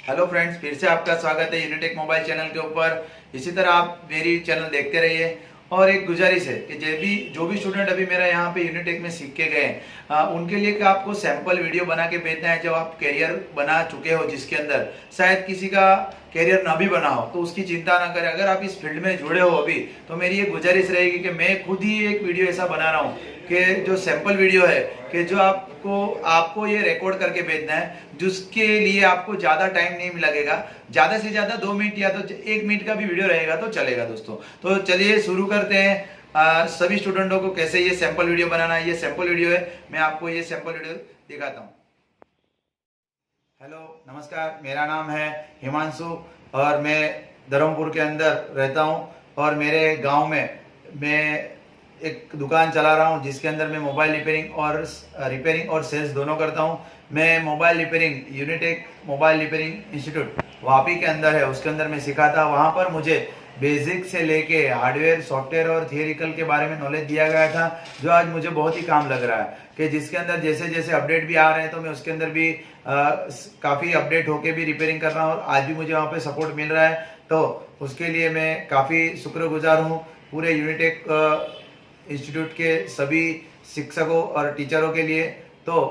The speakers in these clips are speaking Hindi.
हेलो फ्रेंड्स, फिर से आपका स्वागत है यूनिटेक मोबाइल चैनल के ऊपर। इसी तरह आप मेरी चैनल देखते रहिए। और एक गुजारिश है कि जो भी स्टूडेंट अभी मेरा यहाँ पे यूनिटेक में सीख के गए उनके लिए कि आपको सैंपल वीडियो बना के भेजना है। जब आप कैरियर बना चुके हो जिसके अंदर शायद किसी का कैरियर ना भी बना हो तो उसकी चिंता ना करें। अगर आप इस फील्ड में जुड़े हो अभी तो मेरी ये गुजारिश रहेगी कि मैं खुद ही एक वीडियो ऐसा बना रहा हूँ कि जो सैंपल वीडियो है कि जो आपको ये रिकॉर्ड करके भेजना है, जिसके लिए आपको ज़्यादा टाइम नहीं लगेगा। ज़्यादा से ज़्यादा 2 मिनट या तो 1 मिनट का भी वीडियो रहेगा तो चलेगा दोस्तों। तो चलिए शुरू करते हैं। सभी स्टूडेंटों को कैसे ये सैंपल वीडियो बनाना है। ये सैंपल वीडियो है, मैं आपको ये सैंपल वीडियो दिखाता हूँ। हेलो नमस्कार, मेरा नाम है हिमांशु और मैं धर्मपुर के अंदर रहता हूँ। और मेरे गांव में मैं एक दुकान चला रहा हूँ जिसके अंदर मैं मोबाइल रिपेयरिंग और सेल्स दोनों करता हूँ। मैं mobile repairing Unitech mobile repairing institute Vapi के अंदर है, उसके अंदर मैं सिखाता। वहाँ पर मुझे बेसिक से लेके हार्डवेयर सॉफ्टवेयर और थियोरिकल के बारे में नॉलेज दिया गया था, जो आज मुझे बहुत ही काम लग रहा है। कि जिसके अंदर जैसे जैसे अपडेट भी आ रहे हैं तो मैं उसके अंदर भी काफ़ी अपडेट होके भी रिपेयरिंग कर रहा हूँ और आज भी मुझे वहाँ पे सपोर्ट मिल रहा है। तो उसके लिए मैं काफ़ी शुक्रगुजार हूँ पूरे यूनिटेक इंस्टीट्यूट के सभी शिक्षकों और टीचरों के लिए। तो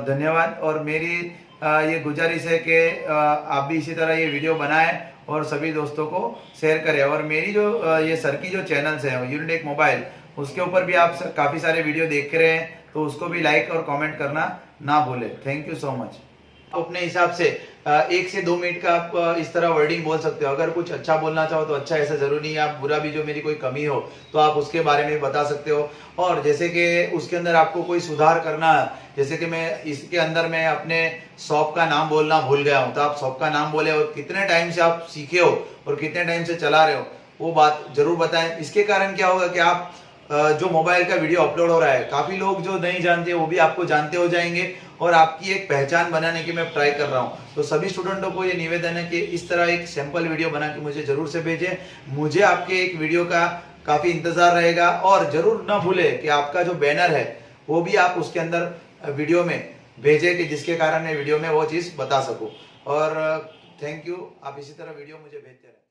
धन्यवाद। और मेरी ये गुजारिश है कि आप भी इसी तरह ये वीडियो बनाएं और सभी दोस्तों को शेयर करें। और मेरी जो ये सर की जो चैनल्स हैं यूनिटेक मोबाइल, उसके ऊपर भी आप काफ़ी सारे वीडियो देख रहे हैं तो उसको भी लाइक और कमेंट करना ना भूलें। Thank you so much. अपने हिसाब से 1 से 2 मिनट का आप इस तरह वर्डिंग बोल सकते हो। अगर कुछ अच्छा बोलना चाहो तो अच्छा, ऐसा जरूरी नहीं है। आप बुरा भी, जो मेरी कोई कमी हो तो आप उसके बारे में बता सकते हो। और जैसे कि उसके अंदर आपको कोई सुधार करना है, जैसे कि मैं इसके अंदर मैं अपने शॉप का नाम बोलना भूल गया हूँ, तो आप शॉप का नाम बोले और कितने टाइम से आप सीखे हो और कितने टाइम से चला रहे हो वो बात जरूर बताएं। इसके कारण क्या होगा कि आप जो मोबाइल का वीडियो अपलोड हो रहा है, काफी लोग जो नहीं जानते वो भी आपको जानते हो जाएंगे और आपकी एक पहचान बनाने की मैं ट्राई कर रहा हूं। तो सभी स्टूडेंटों को ये निवेदन है कि इस तरह एक सैंपल वीडियो बना के मुझे जरूर से भेजें। मुझे आपके एक वीडियो का काफी इंतजार रहेगा। और जरूर ना भूले कि आपका जो बैनर है वो भी आप उसके अंदर वीडियो में भेजें कि जिसके कारण मैं वीडियो में वो चीज बता सकूं। और थैंक यू। आप इसी तरह वीडियो मुझे भेजते रहें।